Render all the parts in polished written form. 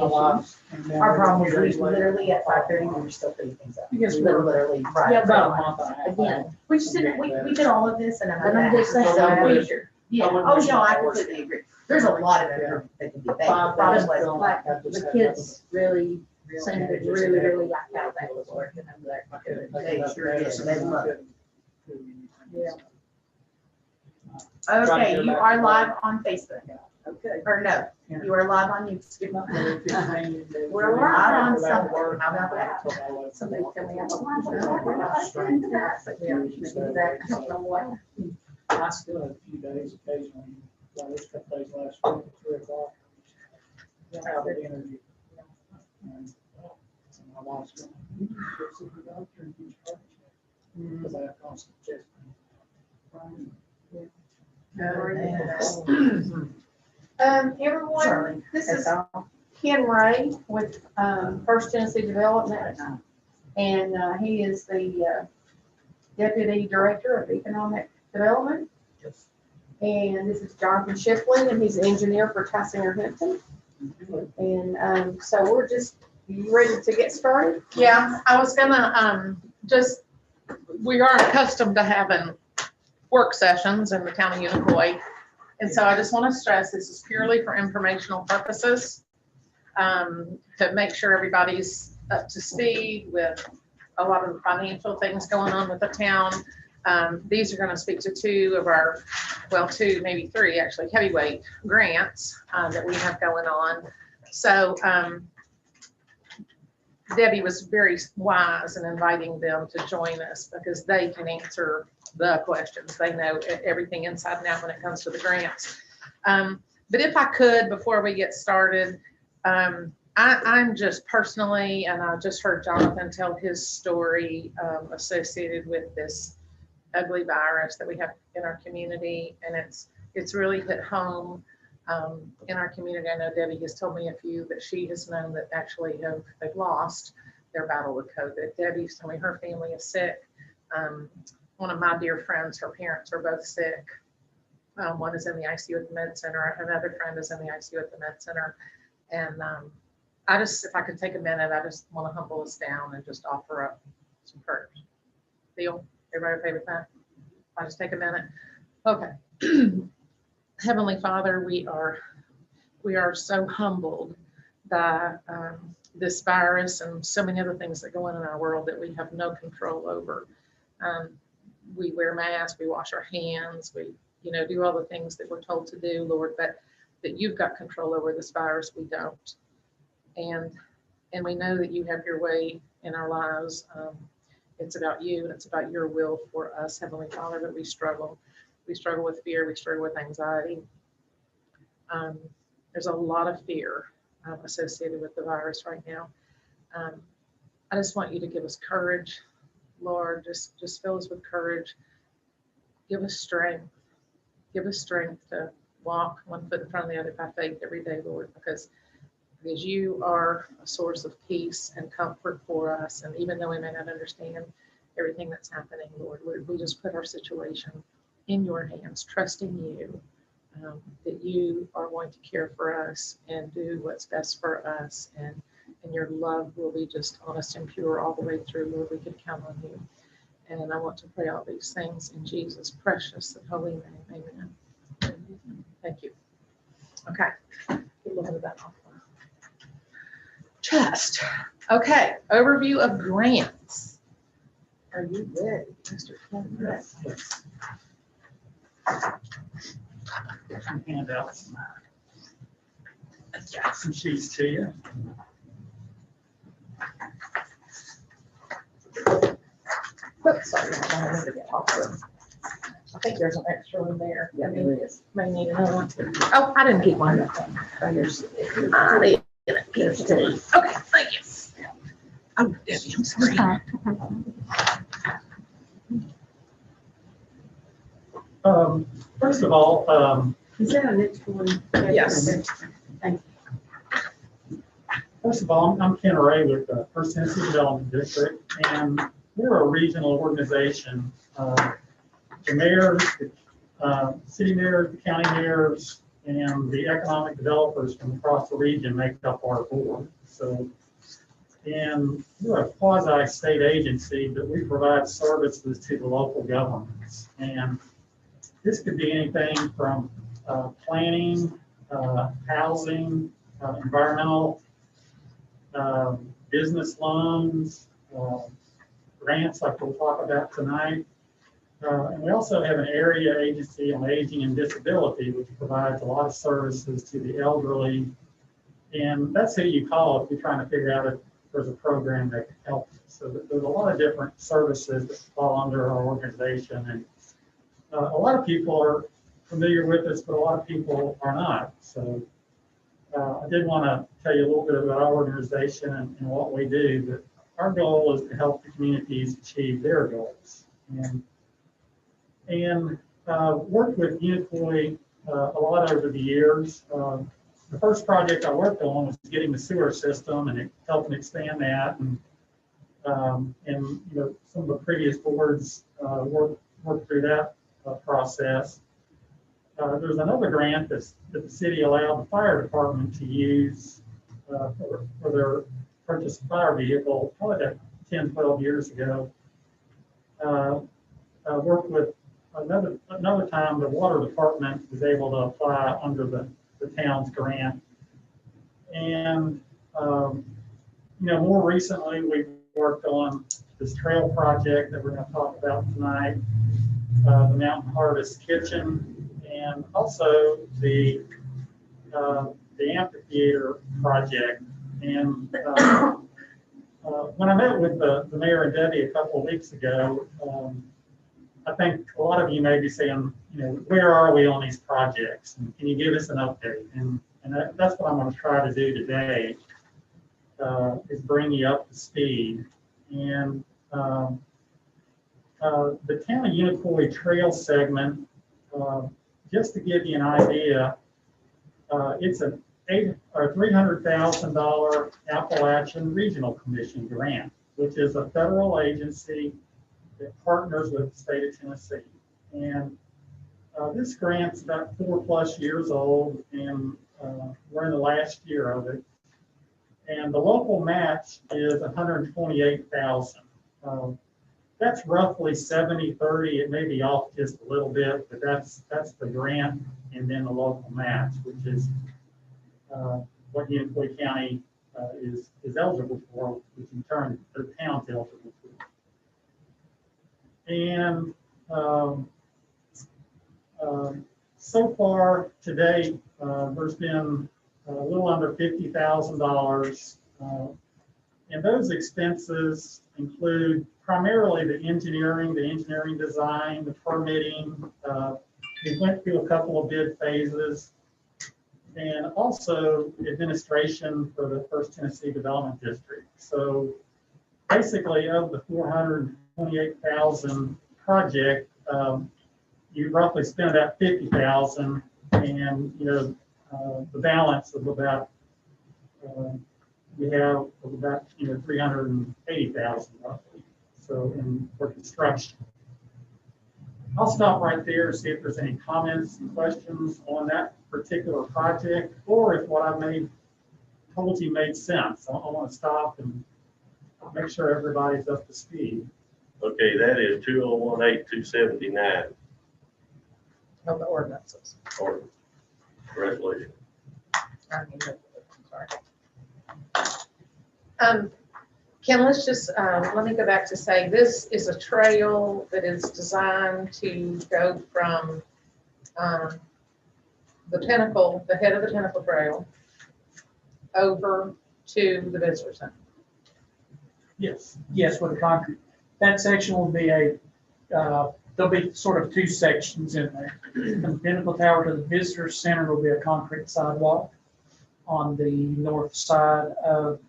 Our problem was we literally at 5:30, we were still putting things up. We were literally, right. Yeah, About a month and a half. Again, We just didn't, we did all of this and but I'm just saying, Yeah, oh, no, I completely agree. There's a lot of it that can be baked. That's why- like, the kids really seem to really like how that was working. I'm like, They sure did. They love it. yeah, Okay, you are live on Facebook, okay. or no, you are live on YouTube. We're We're live on live. something, how about that? Somebody tell me I'm alive. I don't know what. I still have a few days occasionally, like this couple days last week at 3 o'clock. Have an interview. And my wife's going, you need to go see the doctor and get your heart checked. Because I have constant chest pain. Everyone, Charlie. this is Ken Ray with First Tennessee Development, and he is the Deputy Director of Economic Development. And this is Jonathan Shipley, and he's an engineer for Tassinger-Hampton. And so we're just ready to get started. Yeah, I was gonna, we are accustomed to having work sessions in the town of Unicoi. And so I just want to stress, this is purely for informational purposes, to make sure everybody's up to speed with a lot of the financial things going on with the town. These are going to speak to two of our, well, two, maybe three actually, heavyweight grants that we have going on. So Debbie was very wise in inviting them to join us because they can answer the questions. They know everything inside and out when it comes to the grants. But if I could, before we get started, I'm just personally, and I just heard Jonathan tell his story associated with this ugly virus that we have in our community, and it's really hit home in our community. I know Debbie has told me a few that she has known that actually they've lost their battle with COVID. Debbie's told me her family is sick. One of my dear friends, her parents are both sick. One is in the ICU at the Med Center. Another friend is in the ICU at the Med Center. And I just, if I could take a minute, I just want to humble us down and just offer up some prayers. Deal? Everybody okay with that? I'll just take a minute. Okay. Heavenly Father, we are so humbled by this virus and so many other things that go on in our world that we have no control over. We wear masks, we wash our hands, we, do all the things that we're told to do, Lord, but that you've got control over this virus, we don't. And we know that you have your way in our lives. It's about you, and it's about your will for us, Heavenly Father, but we struggle. We struggle with fear, we struggle with anxiety. There's a lot of fear associated with the virus right now. I just want you to give us courage, Lord, just fill us with courage. Give us strength. Give us strength to walk one foot in front of the other by faith every day, Lord, because you are a source of peace and comfort for us. And even though we may not understand everything that's happening, Lord, we just put our situation in your hands, trusting you, that you are going to care for us and do what's best for us. And your love will be just honest and pure all the way through, Lord. We can count on you. And I want to pray all these things in Jesus' precious and holy name. Amen. Thank you. Okay. Get a little bit of that off my chest. Okay. Overview of grants. Are you ready, Mr. Ken? Yes. Some handouts. I've got some sheets to you. Oops, sorry. I wanted to get off of. I think there's an extra one there. I mean, may need another one. Oh, I didn't keep one. Oh, here's. I didn't keep two. Okay, thank you. Oh, Debbie, I'm sorry. First of all, Is that an extra one? Yes. Thank first of all, I'm Ken Ray with the First Tennessee Development District, and we're a regional organization. The mayors, the city mayors, the county mayors, and the economic developers from across the region make up our board. So, and we're a quasi-state agency, but we provide services to the local governments. And this could be anything from planning, housing, environmental, business loans, grants like we'll talk about tonight. And we also have an area agency on aging and disability, which provides a lot of services to the elderly. And that's who you call if you're trying to figure out if there's a program that can help. So there's a lot of different services that fall under our organization. And a lot of people are familiar with this, but a lot of people are not. So I did want to tell you a little bit about our organization and what we do. But our goal is to help the communities achieve their goals. And worked with Unicoi a lot over the years. The first project I worked on was getting the sewer system and helping expand that. And you know, some of the previous boards worked through that process. There's another grant that the city allowed the fire department to use for their purchase of fire vehicle, probably about 10, 12 years ago. Worked with another time the water department was able to apply under the town's grant. And you know, more recently we've worked on this trail project that we're going to talk about tonight, the Mountain Harvest Kitchen, and also the amphitheater project. And when I met with the mayor and Debbie a couple of weeks ago, I think a lot of you may be saying, you know, where are we on these projects? And can you give us an update? And that's what I'm going to try to do today, is bring you up to speed. And the town of Unicoi Trail segment, just to give you an idea, it's a $300,000 Appalachian Regional Commission grant, which is a federal agency that partners with the state of Tennessee. And this grant's about 4+ years old, and we're in the last year of it. And the local match is $128,000. That's roughly 70-30. It may be off just a little bit, but that's the grant, and then the local match, which is what Unicoi County is eligible for, which in turn the town's eligible for. And so far to date, there's been a little under $50,000. And those expenses include primarily the engineering design, the permitting. We went through a couple of bid phases, and also administration for the First Tennessee Development District. So basically, of the $428,000 project, you roughly spend about $50,000, and you know the balance of about we have about $380,000 roughly. So for construction. I'll stop right there, see if there's any comments and questions on that particular project, or if what I told you made sense. I want to stop and make sure everybody's up to speed. Okay, that is 2018-279 Of the ordinances. or resolution. Sorry. Ken, let's just, let me go back to say, this is a trail that is designed to go from the Pinnacle, the head of the Pinnacle Trail, over to the visitor center. Yes. Yes, with a concrete. That section will be there'll be sort of two sections in there. From the Pinnacle Tower to the visitor center will be a concrete sidewalk on the north side of,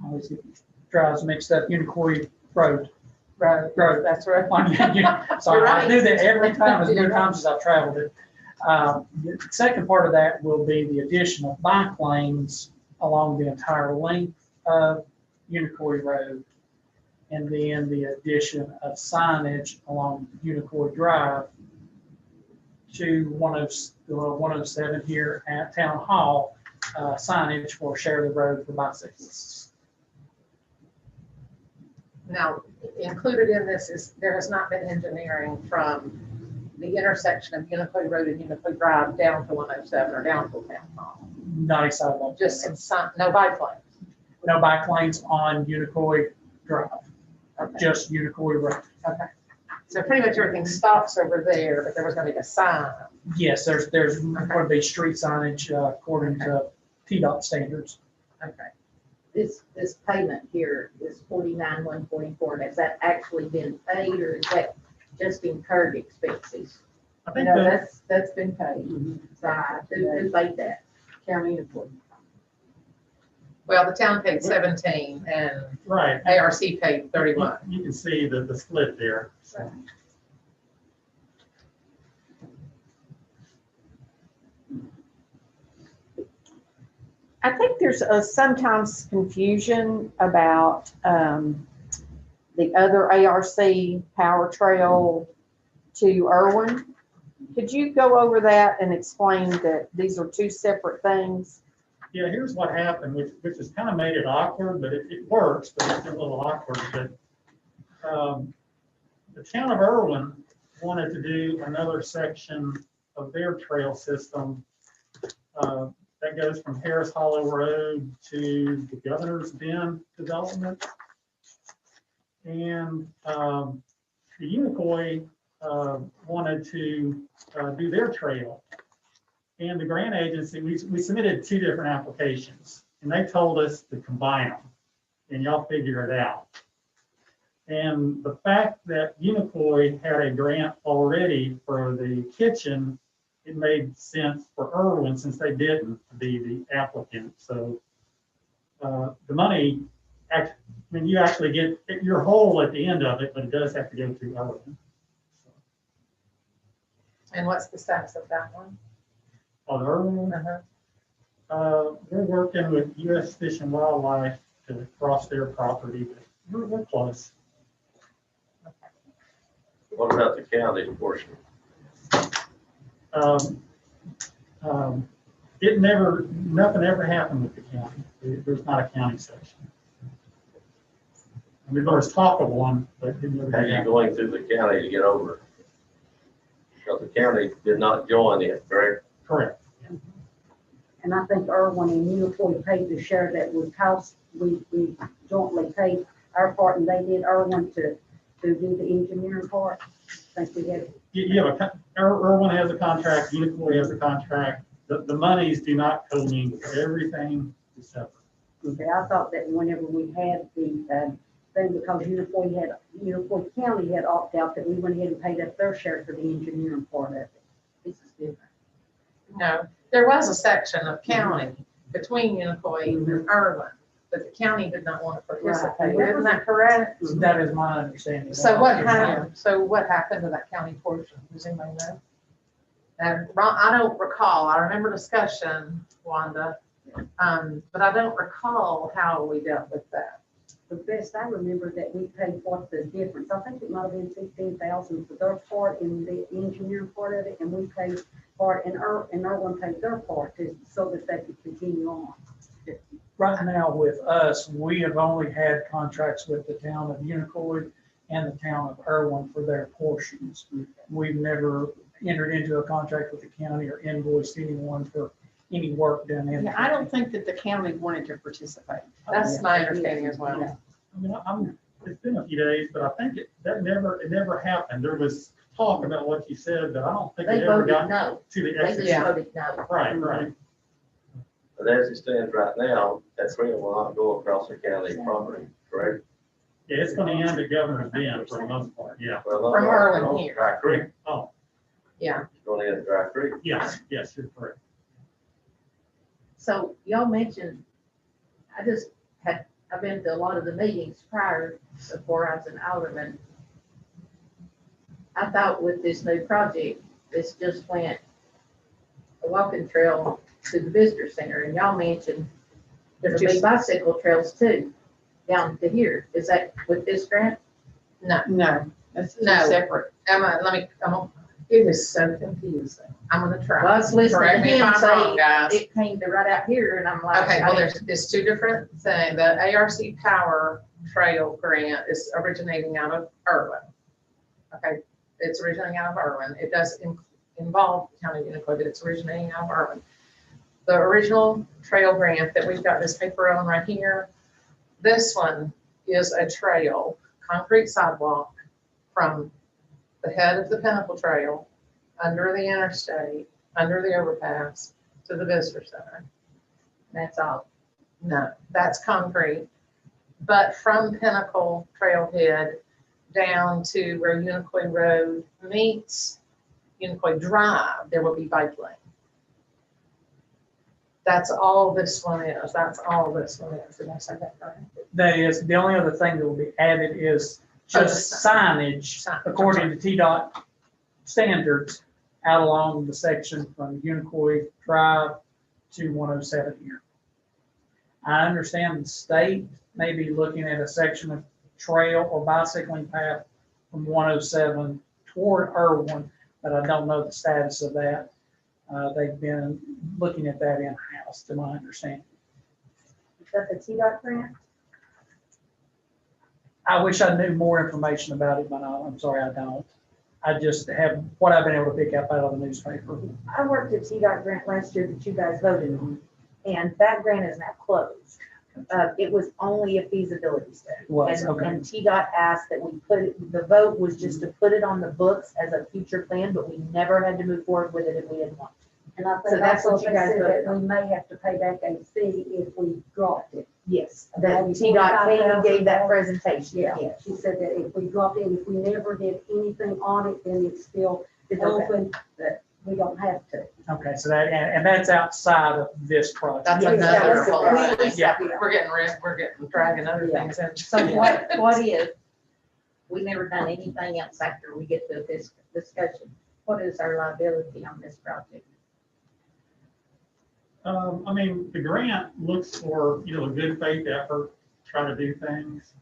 I always get drives mixed up, Unicoi Road. Right. That's right. Sorry, Right. I do that every time, as many times as I've traveled it. The second part of that will be the addition of bike lanes along the entire length of Unicoi Road. And then the addition of signage along Unicoi Drive to 107 here at Town Hall, signage for Share the Road for bicyclists. Now, included in this is, there has not been engineering from the intersection of Unicoi Road and Unicoi Drive down to 107 or down to Town Hall. Not a sidewalk. Just some sign, no bike lanes. No bike lanes on Unicoi Drive, Okay. just Unicoi Road. Okay. So pretty much everything stops over there, but there was gonna be a sign. Yes, there's going to be street signage according to TDOT standards. Okay. This payment here is 49,144, and has that actually been paid, or is that just incurred expenses? I You think know, that, that's been paid. Right, who paid that? County employee. Well, the town paid 17 and Right. ARC paid 31. You can see the split there. So, I think there's sometimes confusion about the other ARC Power Trail to Irwin. Could you go over that and explain that these are two separate things? yeah, here's what happened, which has kind of made it awkward, but it works, but it's a little awkward. But the town of Irwin wanted to do another section of their trail system that goes from Harris Hollow Road to the Governor's Bend development. And the Unicoi wanted to do their trail. And the grant agency, we submitted 2 different applications, and they told us to combine them, and y'all figure it out. And the fact that Unicoi had a grant already for the kitchen, it made sense for Irwin, since they didn't, to be the applicant. So the money, I mean, you actually get your whole at the end of it, but it does have to go through Irwin. And what's the status of that one? On Irwin, we're working with U.S. Fish and Wildlife to cross their property, but we're close. What about the county portion? Nothing ever happened with the county. There's not a county section. I mean, there was talk of one, but it never How are you happened. going through the county to get over? Because the county did not join it, correct? Correct. And I think Irwin and Unicoi paid the share that would cost, we jointly paid our part, and they did Irwin to do the engineering part. I think we had, You have Irwin has a contract, Unicoi has a contract. The monies do not commingle. Everything is separate. okay, I thought that whenever we had the thing, because Unicoi County had opted out, that we went ahead and paid up their share for the engineering part of it. This is different. No, there was a section of county between Unicoi and Irwin, but the county did not want to participate. Right. Isn't that correct? That is my understanding. So what happened, to that county portion? Does anybody know? And I don't recall. I remember discussion, Wanda, but I don't recall how we dealt with that. The best I remember that we paid what's the difference. I think it might have been 16,000 for their part in the engineering part of it, and we paid part, and Irwin paid their part so that they could continue on. Right now with us, we have only had contracts with the town of Unicoi and the town of Irwin for their portions. We've never entered into a contract with the county or invoiced anyone for any work done in. Yeah, I don't think that the county wanted to participate. That's my understanding as well. Yeah. I mean, it's been a few days, but I think it never happened. There was talk about what you said, but I don't think They it ever voted got no. to the They exit. just voted no. Right. But as it stands right now, that trail will not go across the county property, correct? Yeah, it's gonna end at Governor's Bend for the most part, yeah. Well, From no, Irwin no, here. Dry Creek, Oh, Yeah. it's going to end at Dry Creek. yes, you're correct. So y'all mentioned, I've been to a lot of the meetings prior, before I was an alderman. I thought with this new project, this just went a walking trail to the visitor center, and y'all mentioned there'll be bicycle trails too, down to here. Is that with this grant? No, No, that's two No. separate. Emma, It is so confusing. I'm gonna try. Well, I was listening Correct to me if him I'm wrong, say guys. it came to right out here and I'm like. Okay, well, there's two different things. The ARC Power Trail Grant is originating out of Irwin. Okay, it's originating out of Irwin. It does involve the County of Unicoi, but it's originating out of Irwin. The original trail grant that we've got this paper on right here, this one is a trail, concrete sidewalk from the head of the Pinnacle Trail, under the interstate, under the overpass, to the visitor center. That's all. No, that's concrete. But from Pinnacle Trailhead down to where Unicoi Road meets Unicoi Drive, there will be bike lane. That's all this one is. That's all this one is. Did I say that right? That is, the only other thing that will be added is just signage according to TDOT standards out along the section from Unicoi Drive to 107 here. I understand the state may be looking at a section of trail or bicycling path from 107 toward Irwin, but I don't know the status of that. They've been looking at that in-house, to my understanding. Is that the TDOT grant? I wish I knew more information about it, but I'm sorry, I don't. I just have what I've been able to pick up out of the newspaper. I worked at TDOT grant last year that you guys voted on, and that grant is now closed. It was only a feasibility study. Was, And- okay. And TDOT asked that we put it, the vote was just to put it on the books as a future plan, but we never had to move forward with it if we didn't want to. And I So think that's also what you they guys said voted that we may have to pay back a fee if we dropped it. Yes, the Maybe TDOT, Katie gave that $45,000. presentation, Yeah, yes. she said that if we dropped it, if we never did anything on it, then it's still It's okay. open, that we don't have to. Okay, so that, and that's outside of this project. That's Yes, another that's whole right. thing. Yeah. We're getting dragging other Yeah. things in. So what if we never done anything else after we get to this discussion? What is our liability on this project? I mean, the grant looks for, a good faith effort, try to do things.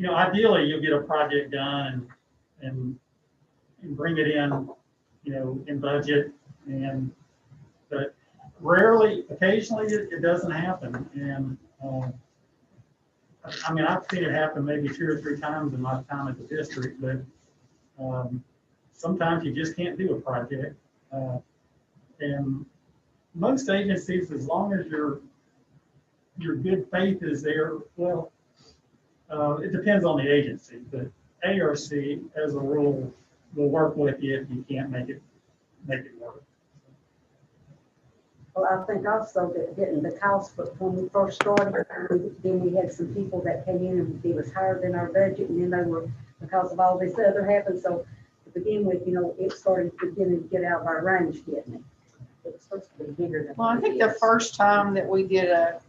Ideally, you'll get a project done and bring it in, in budget but rarely, occasionally it doesn't happen. And, I mean, I've seen it happen maybe 2 or 3 times in my time at the district, but, sometimes you just can't do a project. And most agencies, as long as your good faith is there, well, it depends on the agency, but ARC, as a rule, will work with you if you can't make it work. Well, I think also that getting the cost, but when we first started, then we had some people that came in and it was higher than our budget, and then they were, because of all this other happened, so to begin with, it started beginning to get out of our range, getting it. It was supposed to be bigger than. Well, I what think it the is. first time that we did a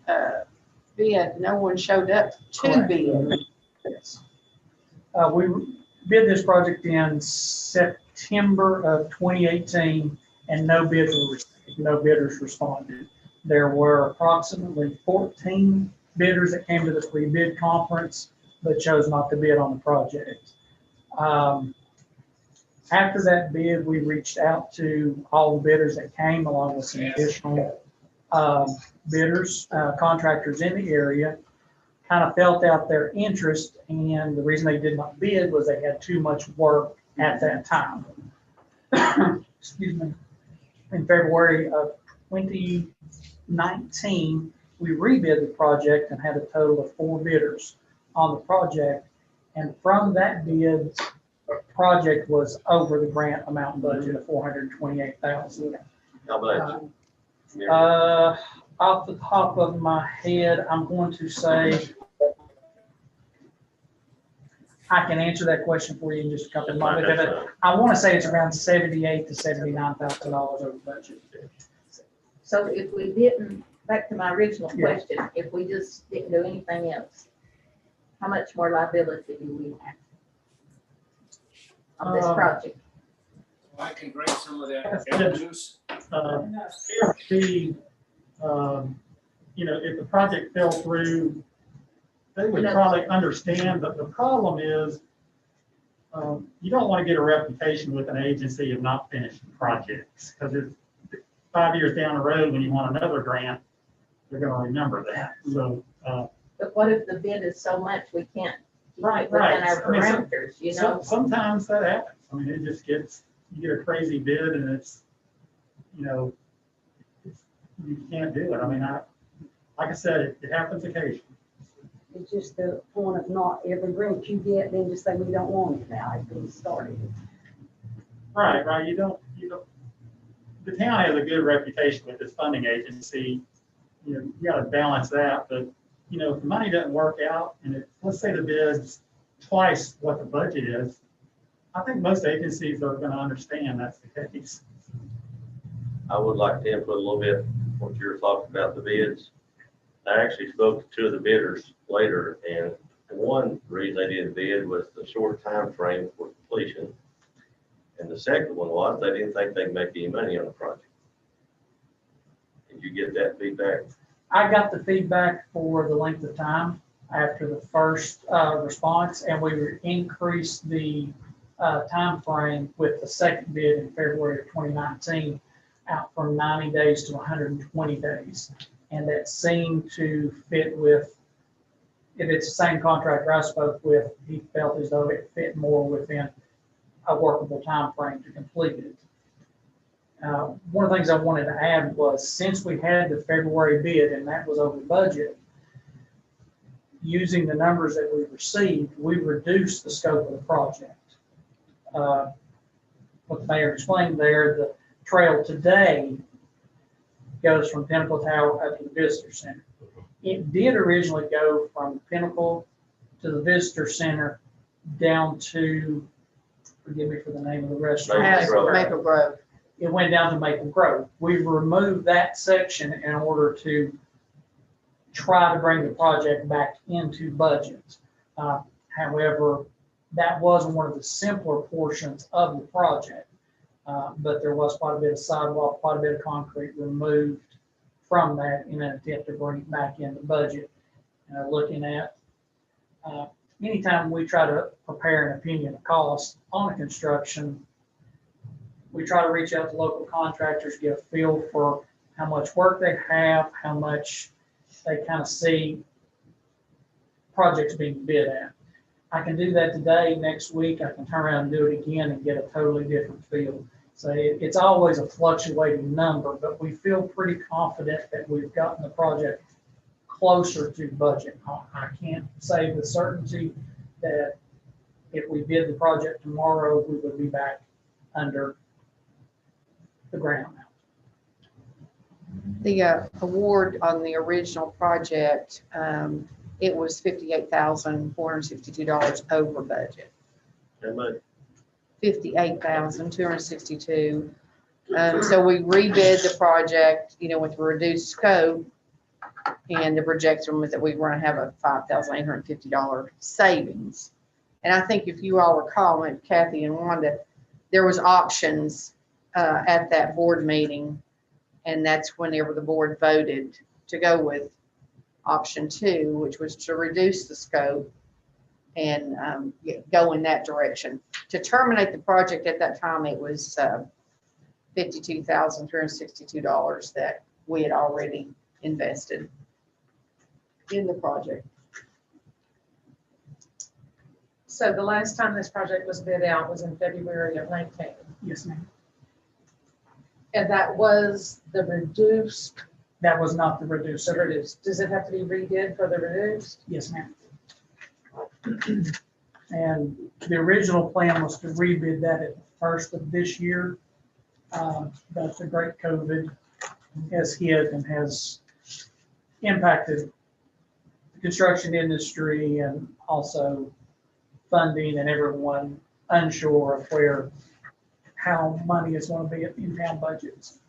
bid, no one showed up to Correct. bid. Yes. We bid this project in September of 2018, and no bidders responded. There were approximately 14 bidders that came to the pre-bid conference, but chose not to bid on the project. After that bid, we reached out to all the bidders that came, along with some additional bidders, contractors in the area, kind of felt out their interest, and the reason they did not bid was they had too much work at that time. Excuse me. In February of 2019, we rebid the project and had a total of 4 bidders on the project, and from that bid, the project was over the grant amount budget of $428,000. How much? Off the top of my head, I'm going to say, I can answer that question for you in just a couple of moments. But I want to say it's around $78,000 to $79,000 over budget. So if we didn't, back to my original Yeah. question, if we just didn't do anything else, how much more liability do we have on this project? I can bring some of that Yeah. juice. ARC, if the project fell through, they would probably understand, but the problem is You don't want to get a reputation with an agency of not finishing projects, because it's 5 years down the road, when you want another grant, they're gonna remember that, so. But what if the bid is so much we can't keep Right, it within right. our I mean, parameters, you know? Sometimes that happens, I mean, it just gets, you get a crazy bid and it's, you know, you can't do it, I mean, like I said, it happens occasionally. It's just the point of not every grant you get, then just say we don't want it now, it's been started. Right, you don't, the town has a good reputation with this funding agency, you know, you gotta balance that, but, you know, if the money doesn't work out, and let's say the bid's twice what the budget is, I think most agencies are gonna understand that's the case. I would like to input a little bit what you're talking about the bids. I actually spoke to two of the bidders later, and one reason they didn't bid was the short time frame for completion. And the second one was they didn't think they'd make any money on the project. Did you get that feedback? I got the feedback for the length of time after the first response, and we increased the time frame with the second bid in February of 2019 out from 90 days to 120 days. And that seemed to fit with, if it's the same contractor I spoke with, he felt as though it fit more within a workable time frame to complete it. One of the things I wanted to add was, since we had the February bid and that was over budget, using the numbers that we received, we reduced the scope of the project. What the mayor explained there, the trail today goes from Pinnacle Tower up to the Visitor Center. It did originally go from Pinnacle to the Visitor Center down to, forgive me for the name of the restaurant. Maple Grove. It went down to Maple Grove. We've removed that section in order to try to bring the project back into budget. However, that was one of the simpler portions of the project. But there was quite a bit of sidewalk, quite a bit of concrete removed from that in an attempt to bring it back into budget. Looking at, anytime we try to prepare an opinion of cost on a construction, we try to reach out to local contractors, get a feel for how much work they have, how much they kind of see projects being bid at. I can do that today, next week, I can turn around and do it again and get a totally different feel. So it's always a fluctuating number, but we feel pretty confident that we've gotten the project closer to budget. I can't say with certainty that if we bid the project tomorrow, we would be back under the grant amount. The award on the original project, it was $58,462 over budget. How much? $58,262. So we rebid the project, you know, with the reduced scope, and the projection was that we were going to have a $5,850 savings. And I think if you all recall, and Kathy and Wanda, there was options at that board meeting, and that's whenever the board voted to go with option 2, which was to reduce the scope and go in that direction. To terminate the project at that time, it was $52,362 that we had already invested in the project. So the last time this project was bid out was in February of 19. Yes, ma'am. And that was the reduced, That was not the reduced. the reduced. Does it have to be redid for the reduced? Yes, ma'am. And the original plan was to rebid that at the first of this year. But the great COVID has hit and has impacted the construction industry and also funding, and everyone unsure of how money is going to be in town budgets.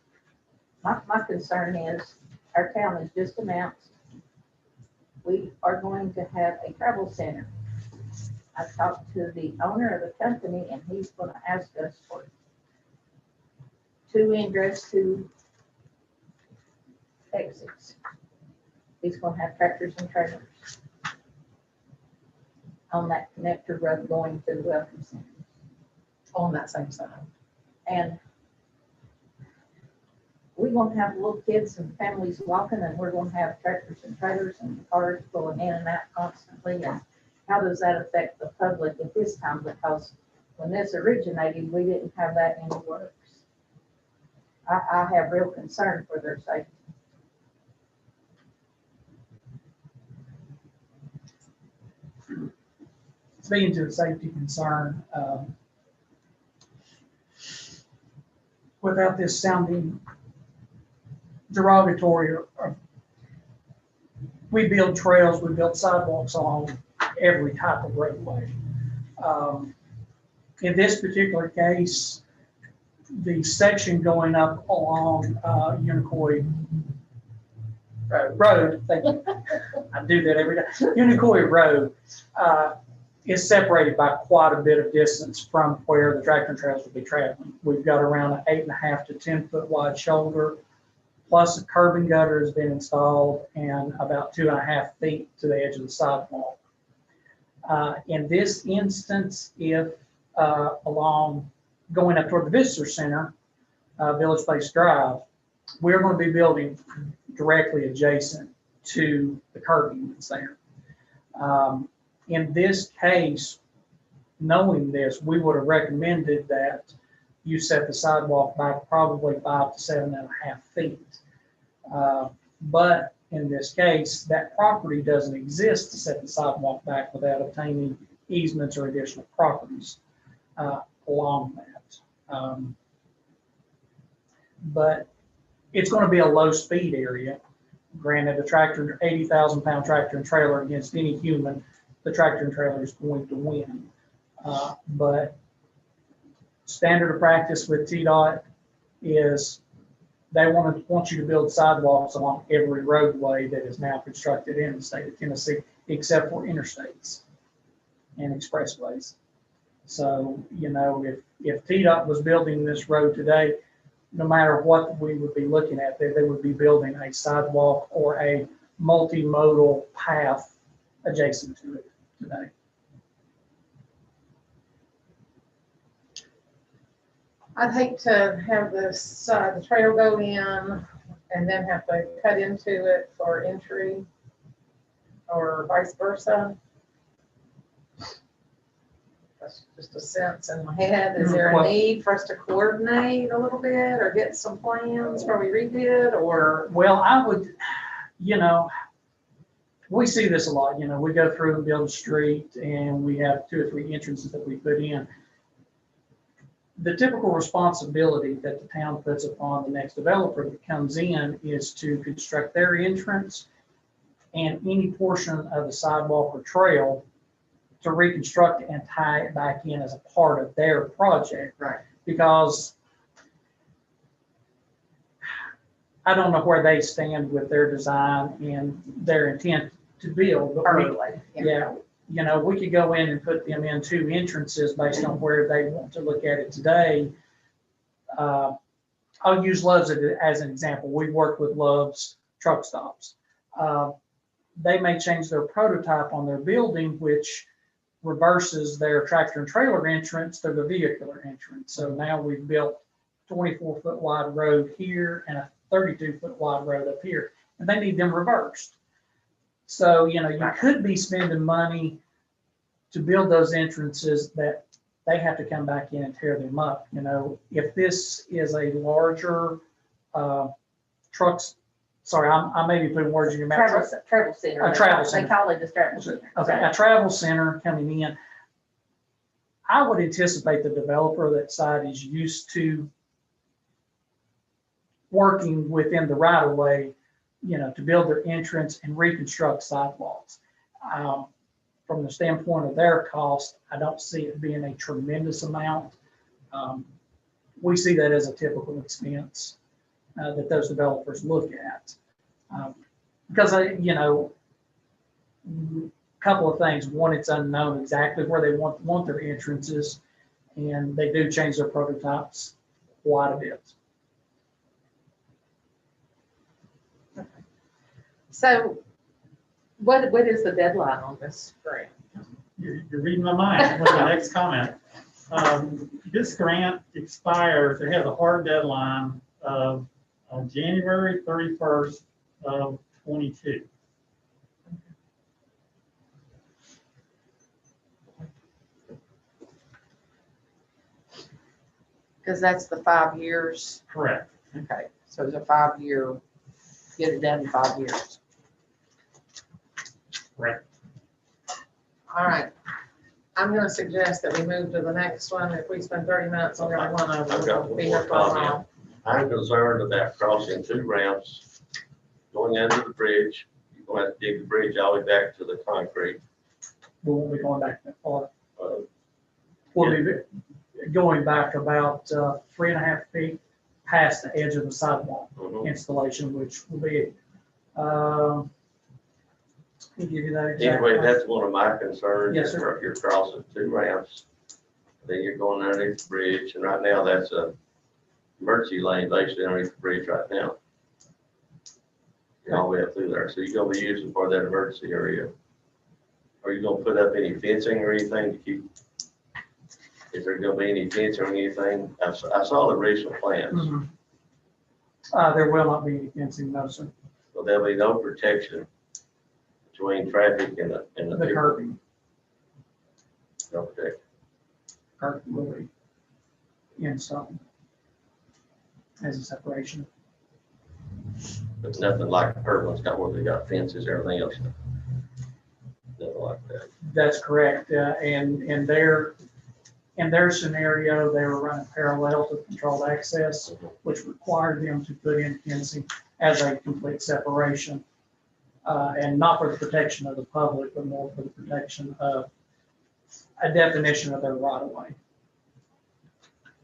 My concern is our town has just announced we are going to have a travel center. I talked to the owner of the company and he's going to ask us for 2 ingress, 2 exits. He's going to have tractors and trailers. on that connector road going to the Welcome Center. On that same side. And we're gonna have little kids and families walking, and we're gonna have tractors and trailers and cars going in and out constantly. And how does that affect the public at this time? Because when this originated, we didn't have that in the works. I have real concern for their safety. Speaking to the safety concern, without this sounding derogatory, we build trails, we build sidewalks along every type of roadway. In this particular case, the section going up along Unicoi Road, thank you. I do that every day. Unicoi Road is separated by quite a bit of distance from where the tractor and trailers will be traveling. We've got around an 8.5 to 10 foot wide shoulder, plus a curb and gutter has been installed, and about 2.5 feet to the edge of the sidewalk. In this instance, if along going up toward the visitor center, Village Place Drive, we're going to be building directly adjacent to the curbing that's there. In this case, knowing this, we would have recommended that you set the sidewalk back probably 5 to 7.5 feet. But in this case, that property doesn't exist to set the sidewalk back without obtaining easements or additional properties along that. But it's going to be a low speed area. Granted, a tractor, 80,000 pound tractor and trailer against any human, the tractor and trailer is going to win. But standard of practice with TDOT is they want you to build sidewalks along every roadway that is now constructed in the state of Tennessee, except for interstates and expressways. So, you know, if TDOT was building this road today, no matter what we would be looking at, they would be building a sidewalk or a multimodal path adjacent to it today. I'd hate to have this, the trail go in and then have to cut into it for entry or vice versa. That's just a sense in my head. Is there a need for us to coordinate a little bit or get some plans where we rebid or? Well, I would, you know, we see this a lot. You know, we go through and build a street and we have 2 or 3 entrances that we put in. The typical responsibility that the town puts upon the next developer that comes in is to construct their entrance and any portion of the sidewalk or trail to reconstruct and tie it back in as a part of their project. Right. Because I don't know where they stand with their design and their intent to build. But yeah, you know, we could go in and put them in 2 entrances based on where they want to look at it today. I'll use Love's as an example. We work with Love's truck stops. They may change their prototype on their building, which reverses their tractor and trailer entrance to the vehicular entrance. So now we've built 24-foot wide road here and a 32-foot wide road up here, and they need them reversed. So, you know, you could be spending money to build those entrances that they have to come back in and tear them up. You know, if this is a larger trucks, sorry, I may be putting words in your mouth. Travel center. A travel center. They call it the travel center. Okay, a travel center coming in. I would anticipate the developer of that site is used to working within the right of way, you know, to build their entrance and reconstruct sidewalks. From the standpoint of their cost, I don't see it being a tremendous amount. We see that as a typical expense that those developers look at. Because, you know, a couple of things. One, it's unknown exactly where they want their entrances, and they do change their prototypes quite a bit. So what is the deadline on this grant? You're reading my mind with the next comment. This grant expires, it has a hard deadline of January 31st of 22. Because that's the 5 years. Correct. Okay, so it's a 5-year, get it done in 5 years. Correct. All right. I'm gonna suggest that we move to the next one. If we spend 30 minutes on every one of them, I've got we'll one be more here for a while. comment. I'm concerned about crossing 2 ramps, going under the bridge. You're going to have to dig the bridge all the way back to the concrete. We won't be going back that far. Uh, We'll be going back about 3.5 feet past the edge of the sidewalk mhm. installation, which will be, let me give you that exact. Anyway, that's one of my concerns. Yes, sir. You're crossing 2 ramps, then you're going underneath the bridge, and right now that's a emergency lane basically underneath the bridge right now. You're all the way up through there, so you're gonna be using for that emergency area. Are you gonna put up any fencing or anything to keep? Is there gonna be any fencing or anything? I saw the original plans, Mhm. There will not be any fencing, no, sir. so there'll be no protection between traffic and the The people. curbing, No protection. curbing will be installed as a separation. But nothing like Urban's got where they got fences, everything else. Nothing like that. That's correct. And in their scenario, they were running parallel to controlled access, which required them to put in fencing as a complete separation. And not for the protection of the public, but more for the protection of a definition of their right of way.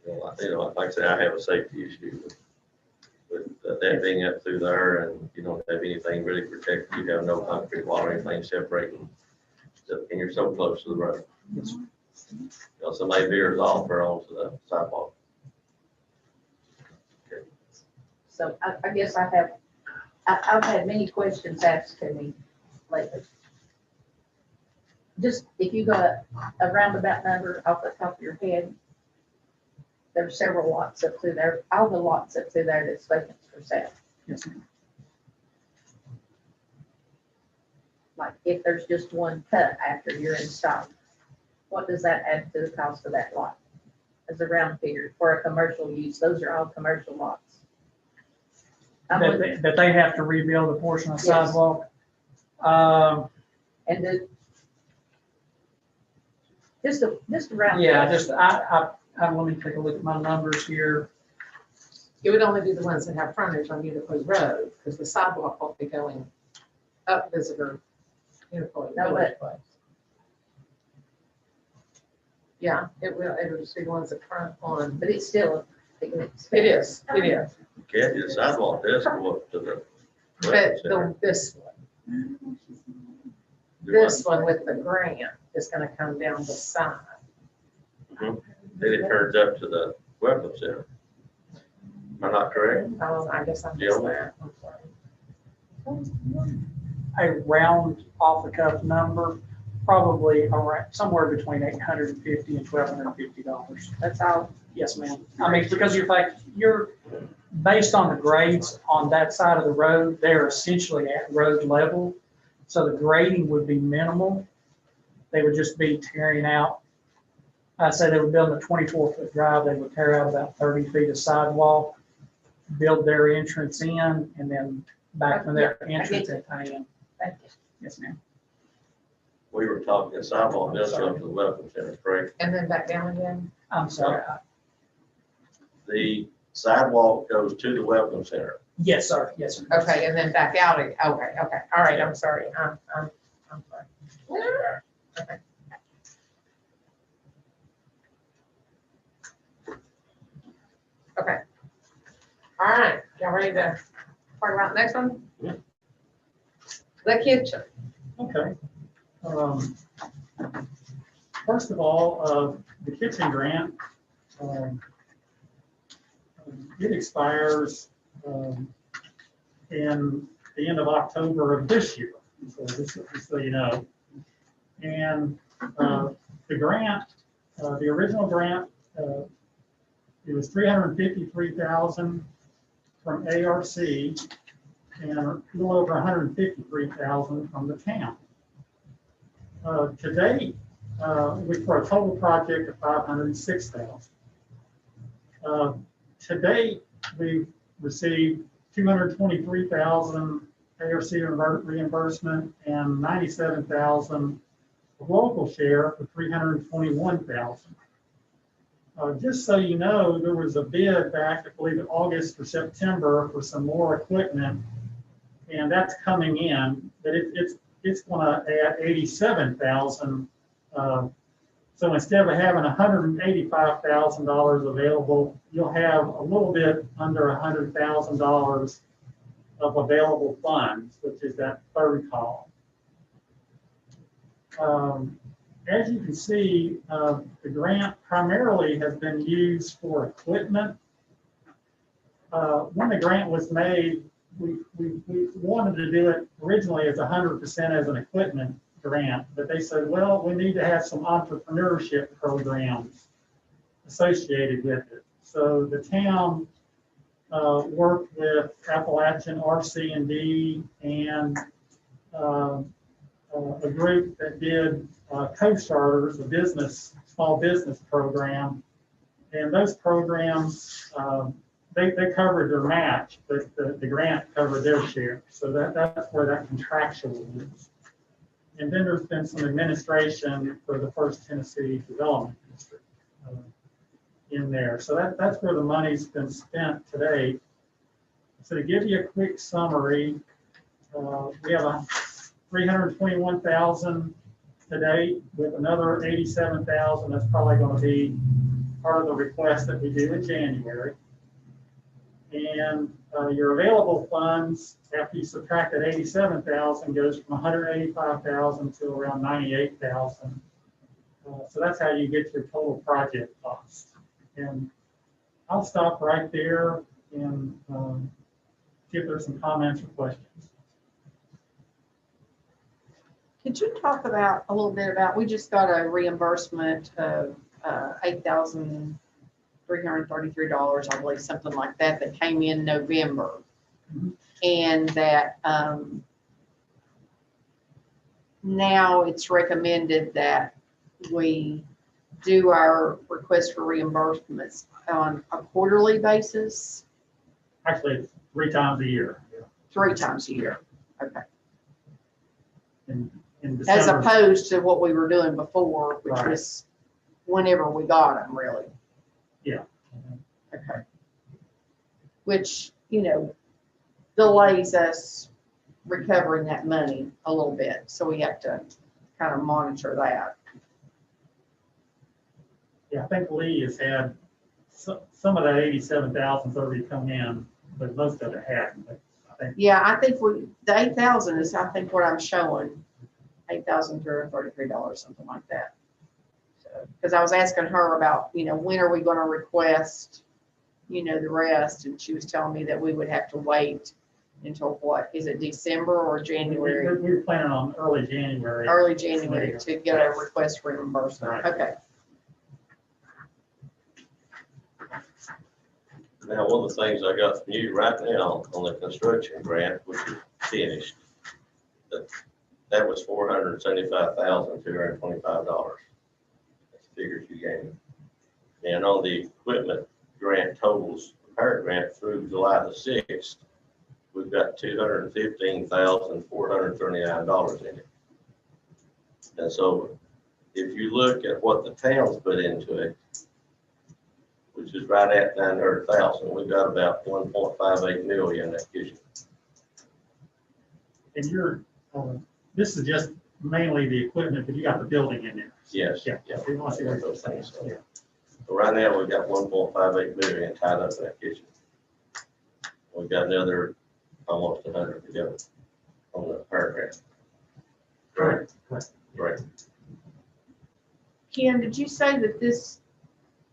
Like I said, I have a safety issue with that being up through there, and you don't have anything really protected. You have no concrete wall or anything separating. And you're so close to the road. Yes, You know, somebody veers off or onto the sidewalk. So I guess I've had many questions asked to me lately. Just if you got a roundabout number off the top of your head, there's several lots up through there, all the lots up through there that's vacant for sale. yes, ma'am. Like if there's just one cut after you're installed, what does that add to the cost of that lot? As a round figure for a commercial use, those are all commercial lots. That they have to rebuild a portion of Yes. sidewalk. And just a round. Yeah, figure. just, let me take a look at my numbers here. It would only be the ones that have frontage on Unicoi Road, because the sidewalk won't be going up Visitor Unicoi No, Village Place. Yeah, it will just be the ones that front on, But it's still. it is. Kathy, the sidewalk does go up to the. But this one with the grant is gonna come down the side. Then it turns up to the welcome center. Am I not correct? I guess I missed that. I'm sorry. A round off the cuff number, probably around somewhere between $850 and $1,250. That's all. Yes, ma'am. I mean, because you're based on the grades on that side of the road, they're essentially at road level. So the grading would be minimal. They would just be tearing out. I said they were building a 24-foot drive. They would tear out about 30 feet of sidewalk, build their entrance in, and then back from their entrance and tie in. Thank you. Yes, ma'am. We were talking sidewalk does go to the welcome center, correct? And then back down again? I'm sorry. The sidewalk goes to the welcome center. Yes, sir. Yes, sir. Okay, and then back out, okay, all right, I'm sorry, I'm sorry. Okay. Okay. All right, y'all ready to talk about the next one? Yeah. The kitchen. Okay. First of all, the kitchen grant, it expires in the end of October of this year, so just so you know. And The grant, the original grant, it was $353,000 from ARC and a little over $153,000 from the town. To date, for a total project of $506,000. To date, we've received $223,000 ARC reimbursement and $97,000 of local share for $321,000. Just so you know, there was a bid back, I believe, in August or September for some more equipment, and that's coming in. But it's going to add $87,000. So instead of having $185,000 available, you'll have a little bit under $100,000 of available funds, which is that third column. As you can see, the grant primarily has been used for equipment. When the grant was made, we wanted to do it originally as 100% as an equipment grant, but they said, well, we need to have some entrepreneurship programs associated with it. So the town worked with Appalachian RC&D and a group that did co-starters, a small business program. And those programs, they covered their match, but the grant covered their share. So that's where that contractual is. And then there's been some administration for the First Tennessee Development District in there. So that's where the money's been spent today. So to give you a quick summary, we have $321,000 to date with another $87,000. That's probably going to be part of the request that we do in January. And your available funds, after you subtract that $87,000, goes from $185,000 to around $98,000. So that's how you get your total project cost. And I'll stop right there and see if there's some comments or questions. Could you talk about a little bit about, we just got a reimbursement of $8,333, I believe, something like that, that came in November. Mm-hmm. And that now it's recommended that we do our request for reimbursements on a quarterly basis. Actually, it's 3 times a year. 3 times a year. Okay. In As December. opposed to what we were doing before, which Right. was whenever we got them, really. Yeah. Okay. Which, delays us recovering that money a little bit. So we have to kind of monitor that. Yeah, I think Lee has had some of that 87,000's already come in, but most of it hadn't. But I think Yeah, I think the 8,000 is, I think, what I'm showing, $8,333, something like that. So, because I was asking her about, when are we going to request, the rest, and she was telling me that we would have to wait until what, is it December or January? we were planning on early January. Early January to get a request for reimbursement. Right. Okay. Now, one of the things I got from you right now on the construction grant, which is finished, that was $475,225. That's the figures you gave me. And on the equipment grant totals, repair grant through July the 6th, we've got $215,439 in it. And so if you look at what the town's put into it, which is right at 900,000, we've got about 1.58 million that gives you. And this is just mainly the equipment, but you got the building in there. Yes. Yeah. Yeah. We want to see what Those things. So, Yeah. so right now, we've got 1.58 million tied up in that kitchen. We've got another almost 100 to go on the repair grant. Correct. Right. Ken, did you say that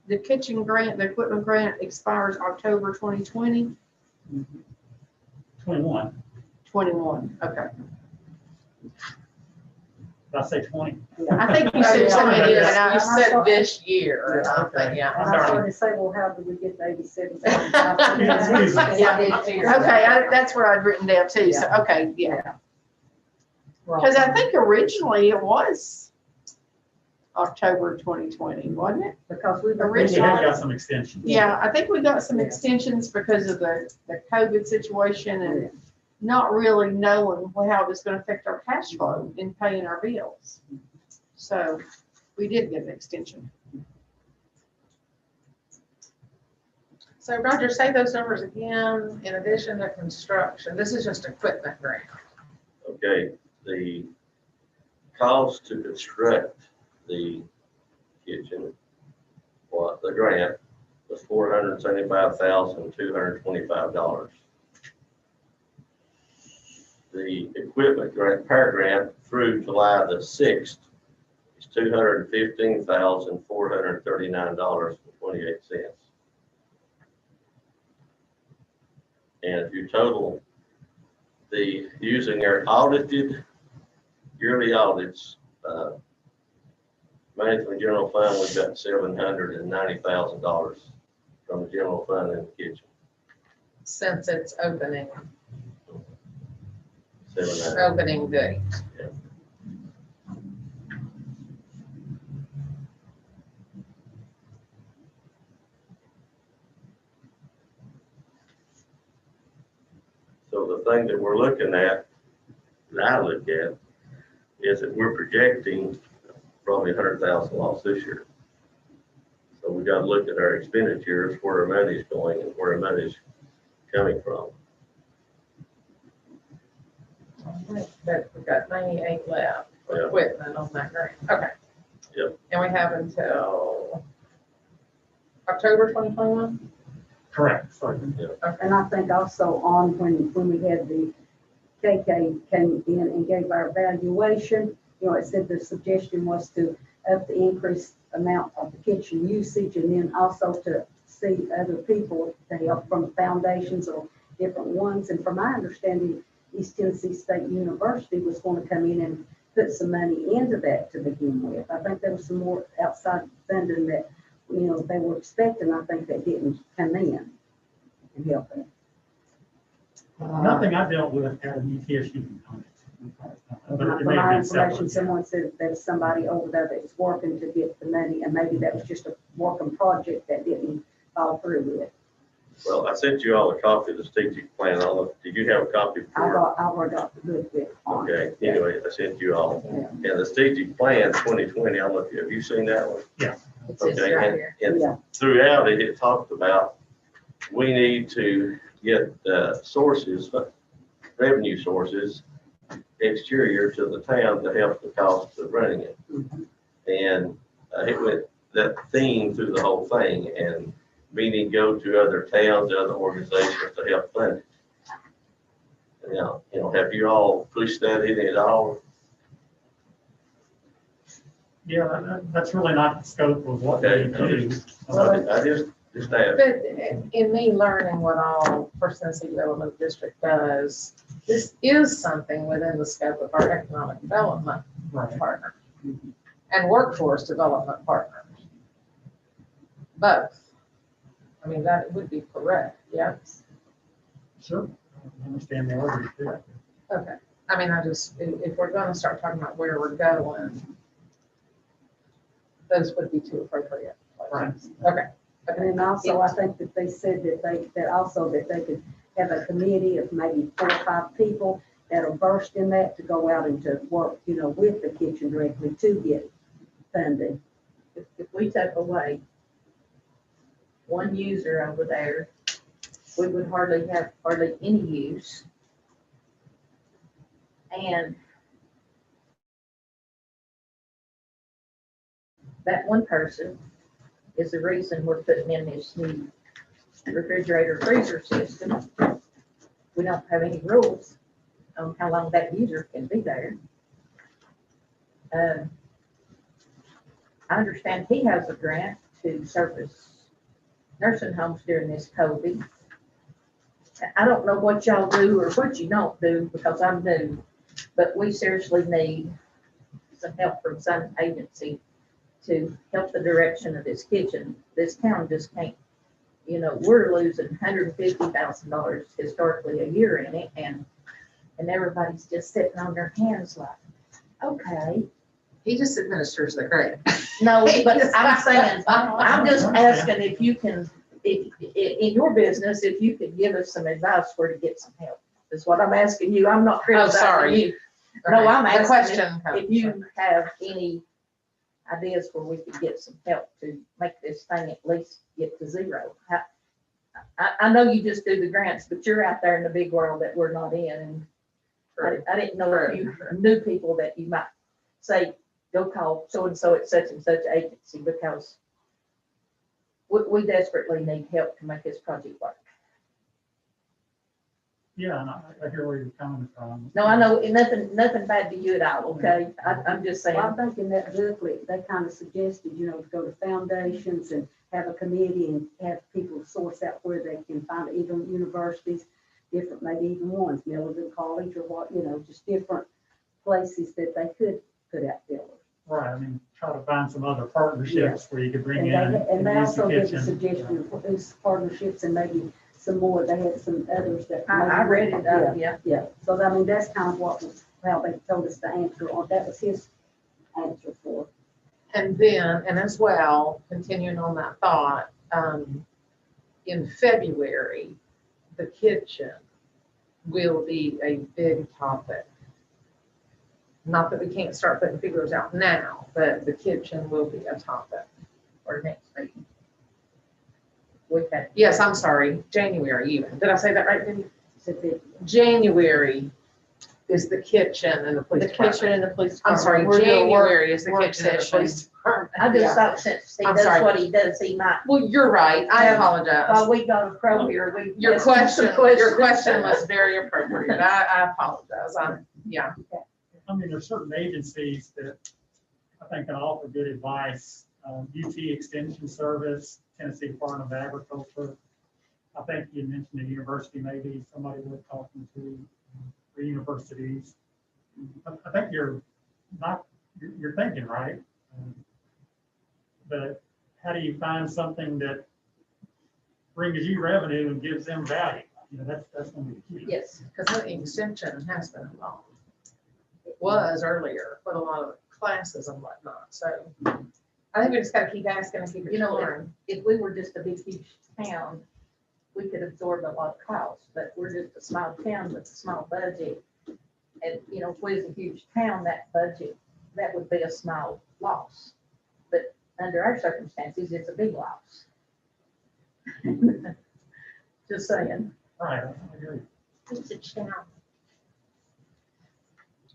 the kitchen grant, the equipment grant expires October 2020? 21. 21, okay. Did I say 20? I think you said something, You and I, said this year, or something, yeah. And I started to say, well, how did we get to 87,000? okay, that's what I'd written down too, so, okay, yeah. Because I think originally it was October 2020, wasn't it? Because we've We Originally- have got some extensions. Yeah, I think we got some Yeah. extensions because of the COVID situation and not really knowing how it was gonna affect our cash flow in paying our bills. So we did get an extension. So Roger, say those numbers again, in addition to construction, this is just equipment grant. Okay, the cost to construct the kitchen, what, the grant was $475,225. The equipment grant, pair grant through July the 6th is $215,439.28. And if you total the, using their audited yearly audits, management general fund, we've got $790,000 from the general fund in the kitchen. Since it's opening $790,000. date. Yeah. So the thing that we're looking at, that I look at, is that we're projecting probably 100,000 loss this year. So we got to look at our expenditures, where our money's going and where our money's coming from. But we've got 98 left for Yeah. equipment on that grant. Okay. Yep. And we have until October 2021? Correct. Sorry. And I think also on when we had the KK came in and gave our evaluation, you know, it said the suggestion was to up the increased amount of the kitchen usage and then also to see other people to help from foundations or different ones. And from my understanding, East Tennessee State University was going to come in and put some money into that to begin with. I think there was some more outside funding that, you know, they were expecting. I think that didn't come in and help it. Nothing I dealt with had an ETSU component. But From it may my have been information, separate. someone said there's somebody over there that's working to get the money, and maybe that was just a working project that didn't follow through with. Well, I sent you all a copy of the strategic plan. Did you have a copy I for already got the good bit on it? it. Okay, anyway, I sent you all. Yeah. And the strategic plan 2020, I don't know if have you seen that one? It's this Okay, right here. and Yeah. throughout it, it talked about, we need to get sources, revenue sources exterior to the town to help the cost of running it. Mhm. And it went that theme through the whole thing, and meaning go to other towns, other organizations to help fund it. Now, have you all pushed that in at all? Yeah, that's really not the scope of what Okay. we do. I just asked. But in me learning what all First Tennessee Development District does, this is something within the scope of our economic development Right. partner and workforce development partners. Both. I mean, that would be correct, yes? Sure. I understand the order too. Okay. I mean, if we're gonna start talking about where we're going, those would be two appropriate places. Okay. And then also, I think that they said that they could have a committee of maybe 4 or 5 people that are versed in that to go out and to work, you know, with the kitchen directly to get funded. If we took away one user over there, we would hardly have any use. And that one person is the reason we're putting in this new refrigerator freezer system. We don't have any rules on how long that user can be there. I understand he has a grant to service nursing homes during this COVID. I don't know what y'all do or what you don't do because I'm new, but we seriously need some help from some agency to help the direction of this kitchen. This town just can't, we're losing $150,000 historically a year in it, and everybody's just sitting on their hands like, okay. He just administers the grant. No, but I'm saying, I'm just asking if you can, in your business, if you could give us some advice where to get some help. That's what I'm asking you. I'm not Oh, criticizing sorry. you. No, I'm The asking question. if you have any ideas where we could get some help to make this thing at least get to zero. I know you just do the grants, but you're out there in the big world that we're not in, and I didn't know if you knew people that you might say, go call so-and-so at such and such agency, because we desperately need help to make this project work. Yeah, and I hear where you're coming from. No, I know, nothing bad to you at all, okay? I'm just saying. Well, I think in that booklet, they kind of suggested, to go to foundations and have a committee and have people source out where they can find it, even universities, different, maybe even ones, Milligan College or what, just different places that they could put out fillers. Right, I mean, try to find some other partnerships where you could bring in. And they use the also gave a kitchen. suggestion of these partnerships and maybe some more. They had some others that. I read it, yeah. Yeah, so I mean, that's kind of how they told us the answer on, that was his answer for. And then, and as well, continuing on that thought, in February, the kitchen will be a big topic. Not that we can't start putting figures out now, but the kitchen will be a topic for next meeting. Yes, I'm sorry, January even. Did I say that right, Debbie? January is the kitchen and the police department. and the police. I'm sorry, January is the work kitchen and the session. police department. I just thought since he I'm does sorry. what he does, he might, Well, you're right. I while apologize. we got a pro here, we. Your asked him question, some questions. your question was very appropriate. I apologize. Yeah. I mean, there's certain agencies that I think can offer good advice. UT Extension Service, Tennessee Department of Agriculture. I think you mentioned the university, maybe somebody we're talking to, or universities. I think you're thinking right. But how do you find something that brings you revenue and gives them value? That's going to be key. Yes. Because the extension has been involved. It was earlier with a lot of classes and whatnot. So I think we just gotta keep asking and keep exploring. If we were just a big, huge town, we could absorb a lot of costs, but we're just a small town with a small budget. And, if we was a huge town, that budget, that would be a small loss. But under our circumstances, it's a big loss. Just saying. Right, I agree. It's a challenge.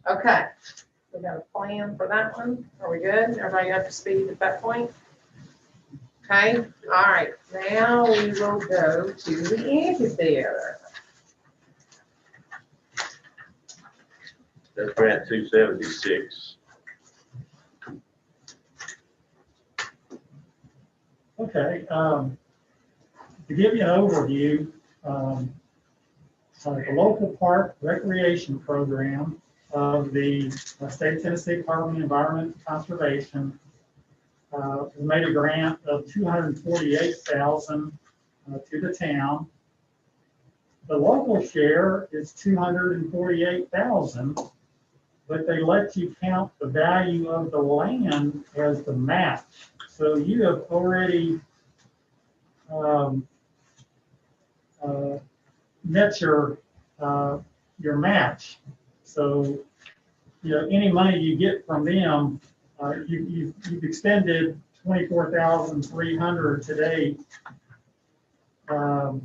Okay, we got a plan for that one. Are we good? Everybody up to speed at that point? Okay, all right. Now we will go to the amphitheater. That's grant 276. Okay, to give you an overview, the local park recreation program of the State of Tennessee Department of Environment and Conservation made a grant of $248,000 to the town. The local share is $248,000, but they let you count the value of the land as the match. So you have already met your match. So, any money you get from them, you've expended $24,300 today for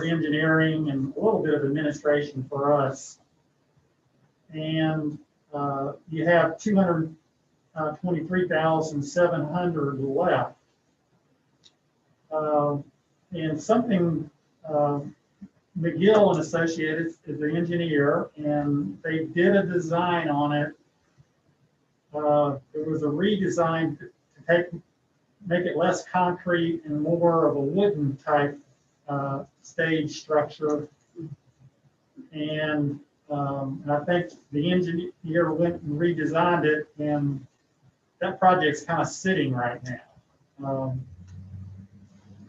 engineering and a little bit of administration for us. And you have $223,700 left. And something McGill and Associates is the engineer, and they did a design on it. It was a redesign to make it less concrete and more of a wooden type stage structure. And And I think the engineer went and redesigned it, and that project's kind of sitting right now.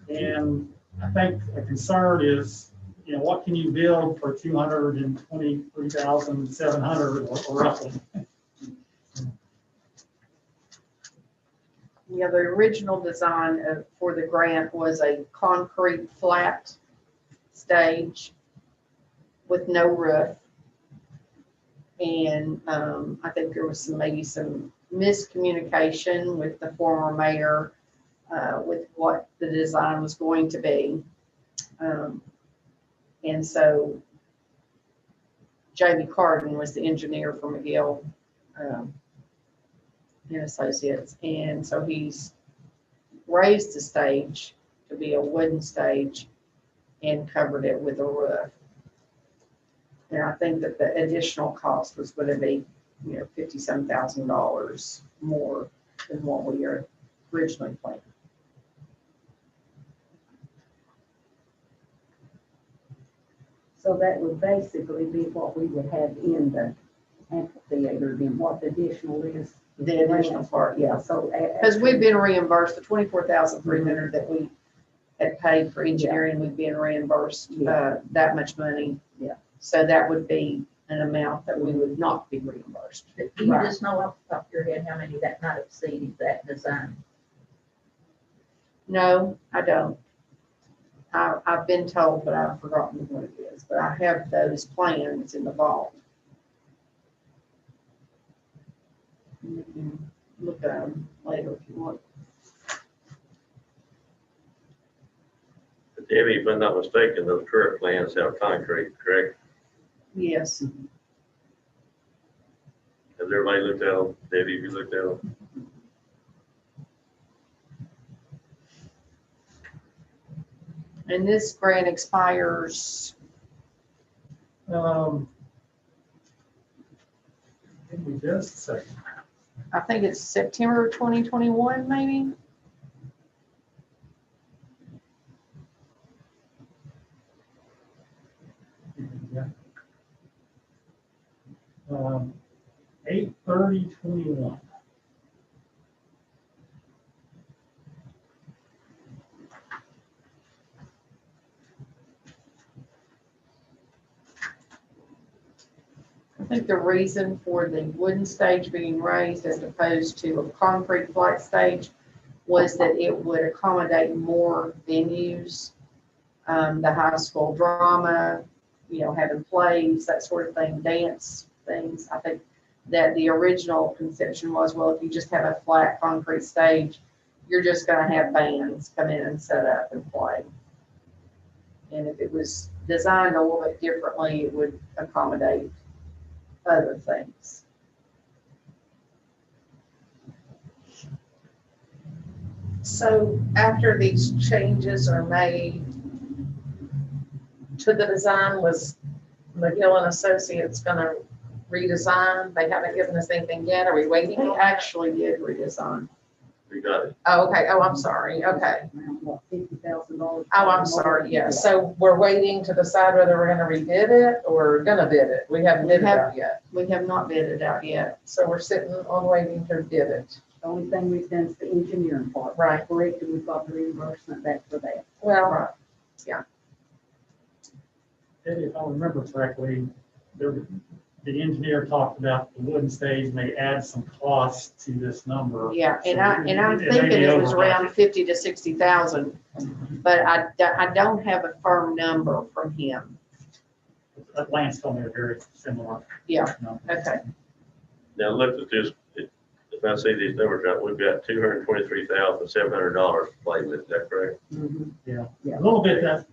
And I think a concern is, what can you build for 223,700 or roughly? Yeah, the original design for the grant was a concrete flat stage with no roof. And I think there was maybe some miscommunication with the former mayor with what the design was going to be. And so Jamie Carden was the engineer for McGill and Associates. And so he's raised the stage to be a wooden stage and covered it with a roof. And I think that the additional cost was going to be, $57,000 more than what we were originally planned. So that would basically be what we would have in the amphitheater, then what the additional is. The additional part, Yeah, so. Because we've been reimbursed the 24,300 that we had paid for engineering, we've been reimbursed that much money. Yeah. So that would be an amount that we would not be reimbursed. Do you just know off the top of your head how many that might exceed that design? No, I don't. I've been told, but I've forgotten what it is, but I have those plans in the vault. You can look at them later if you want. But Debbie, if I'm not mistaken, those current plans have concrete, correct? Yes. Has everybody looked at them? Debbie, have you looked at them? And this grant expires, Give me just a second. I think it's September 2021, maybe? Yeah. 8/30/21. I think the reason for the wooden stage being raised as opposed to a concrete flat stage was that it would accommodate more venues, the high school drama, having plays, that sort of thing, dance things. I think that the original conception was, well, if you just have a flat concrete stage, you're just going to have bands come in and set up and play. And if it was designed a little bit differently, it would accommodate other things. So after these changes are made to the design, was McGill and Associates gonna redesign? They haven't given us anything yet. Are we waiting They on that? actually did redesign. We got it. Oh, okay. Oh, I'm sorry. Okay. Around, what, $50,000? Oh, I'm sorry. Yeah. So we're waiting to decide whether we're gonna rebid it or gonna bid it. We haven't bid it out yet. We have not bid it out yet. So we're sitting on waiting to bid it. The only thing we've done is the engineering part. Right. Correct, and we've got the reimbursement back for that. Well, Eddie, if I remember correctly, the engineer talked about the wooden stage may add some cost to this number. Yeah, and I'm It may thinking be it was over around 50 to 60,000, but I don't have a firm number from him. Lance told me a very similar. Yeah. number. Okay. Now, look at this, if I see these numbers right, we've got $223,700 to play with, is that correct? Yeah, Yeah. a little bit that's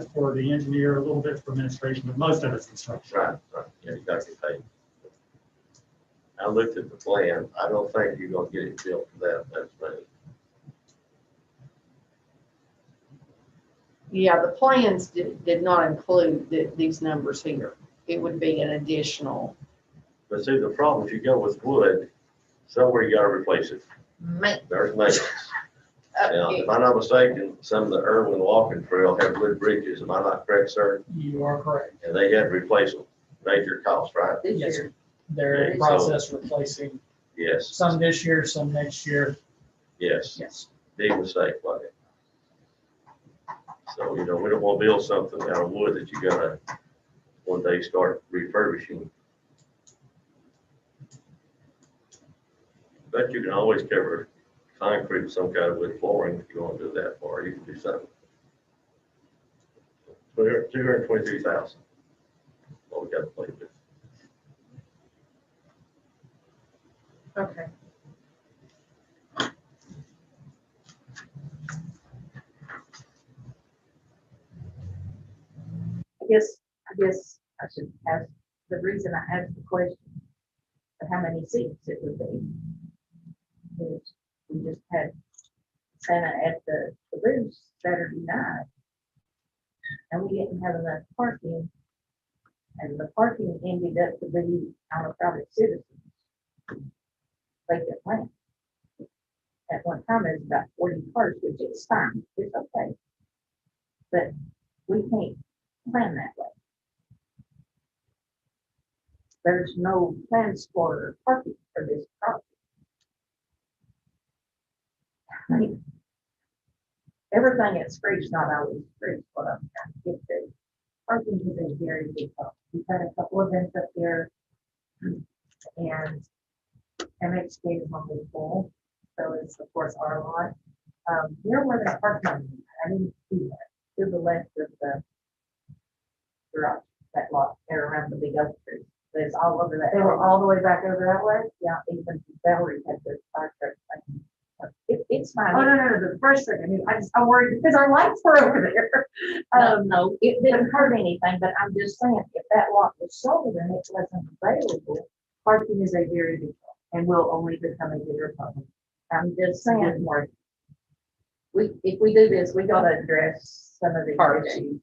for the engineer, a little bit for administration, but most of it's construction. Right, yeah, you got to get paid. I looked at the plan, I don't think you're gonna get it built for that money. Yeah, the plans did not include these numbers here. It would be an additional. But see, the problem is you go with wood, somewhere you gotta replace it. man. There's maintenance. Now, if I'm not mistaken, some of the Irwin walking trail have wood bridges, am I not correct, sir? You are correct. And they had to replace them. major cost, right? This Yes, year, They're in Okay, so- process of replacing Yes, some this year, some next year. yes, Yes. big mistake, like it. So, we don't want to build something out of wood that you gotta one day start refurbishing. But you can always cover concrete with some kind of wood flooring if you want to do that, or you can do something. $223,000. What we got to play with. Okay. I guess I should ask, the reason I asked the question of how many seats it would be is we just had Santa at the booth Saturday night, and we didn't have enough parking, and the parking ended up to be on a private citizen vacant land. At one time, it was about 40 cars, which is fine, it's okay. But we can't plan that way. There's no plans for parking for this property. I mean, everything at Spruce, not always Spruce, what I'm trying to get to. Parking is a very big problem. We've had a couple of events up there, and MHK is on the full, so it's of course our lot. Where were they parking? I didn't see that. To the left of the garage, that lot, there around the big oak tree. It's all over that. They were all the way back over that way? Yeah, even Valerie had the fire truck. It's fine. Oh, no, the first thing, I mean, I'm worried because our lights were over there. No, it didn't hurt anything, but I'm just saying, if that lot was sold and it wasn't available, parking is a very big problem and will only become a bigger problem. I'm just saying, Mark, if we do this, we gotta address some of these issues.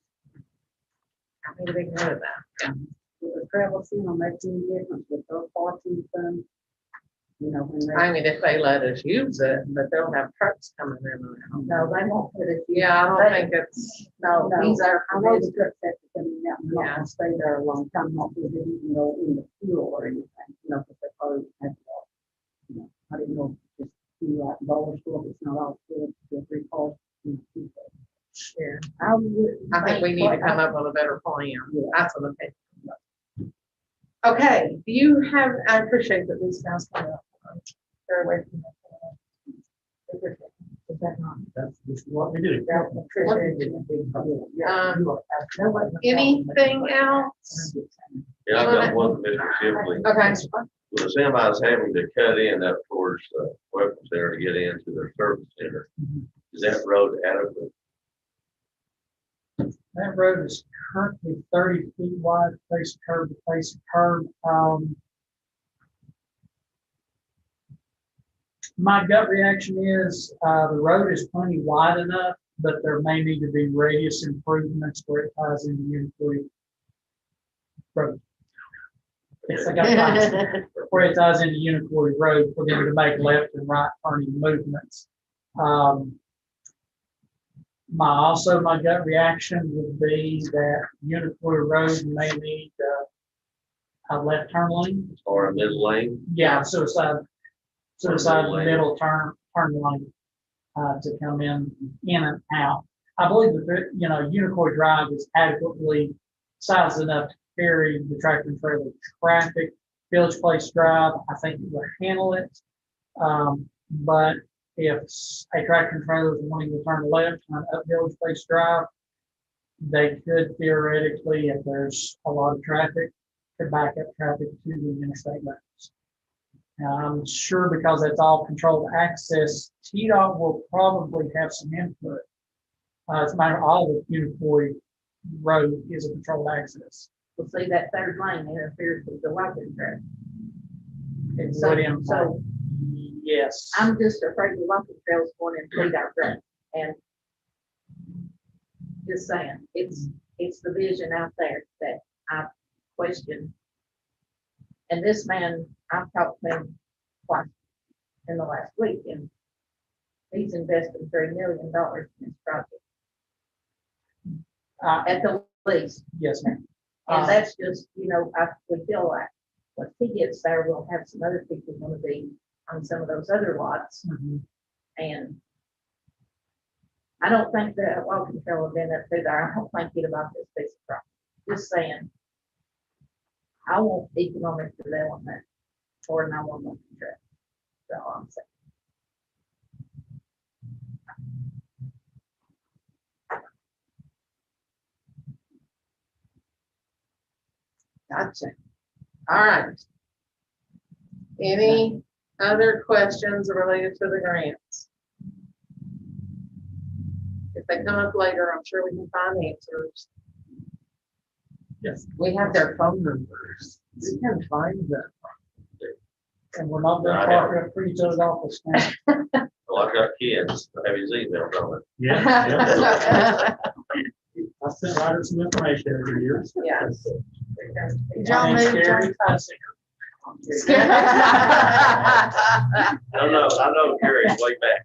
I need to be good at that. With the travel scene, will make any difference with those parking funds. You know, when they. I mean, if they let us use it, but they'll have trucks coming in and out. No, they won't put it. Yeah, I don't think it's, No, No, these are. I know the trucks have to come in now, I'm not Yeah. gonna stay there a long time, not because they even go in the fuel or anything, you know, because they probably have to. You know, I didn't know, if just do like dollar store, it's not all good, the three cars. yeah, I would. I think we need to come up with a better plan. Yeah. That's what I'm thinking. Okay, do you have, I appreciate that these guys come up. They're away from the. Is that not? That's just what we do. Anything else? Yeah, I've got one, Mr. Shipley. Okay. The semis having to cut in up towards the weapons center to get into their service center. Is that road adequate? That road is currently 30 feet wide, face curb to face curb. My gut reaction is, the road is plenty wide enough, but there may need to be radius improvements where it ties into Unicoi Road. Yes, I got it. Where it ties into Unicoi Road for them to make left and right turning movements. My gut reaction would be that Unicoi Road may need a left turn lane. Or a mid lane? Yeah, suicide middle turn lane to come in and out. I believe that, Unicoi Drive is adequately sized enough to carry the tractor and trailer traffic. Village Place Drive, I think it will handle it. But if a tractor and trailer is wanting to turn left on up Village Place Drive, they could theoretically, if there's a lot of traffic, could back up traffic to the interstate lanes. I'm sure because that's all controlled access, TDOT will probably have some input. It's a matter of all the Unicoi Road is a controlled access. We'll see that third lane interferes with the walking track. It So- would impact. so- Yes. I'm just afraid the walking trails going to impede our growth, and just saying, it's the vision out there that I question. And this man, I've talked to him twice in the last week, and he's invested $3 million in this project. At the least, Yes, ma'am. And that's just, we feel like, once he gets there, we'll have some other people want to be on some of those other lots. And I don't think that walking trail will end up through there. I don't think it about this piece of property. Just saying. I want economic development or and I want walking trail. That's all I'm saying. Gotcha. All right. Any other questions related to the grants? If they come up later, I'm sure we can find answers. Yes. We have their phone numbers. We can find them. And we're not gonna park up for each other's office now. Well, I've got kids, I have his email on it. Yeah. I sent Ryder some information every year. Yes. Did y'all move? Scary, I know Gary's way back.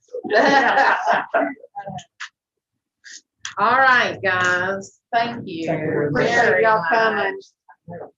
All right, guys. Thank you. Thank you very much. Appreciate y'all Very much. coming.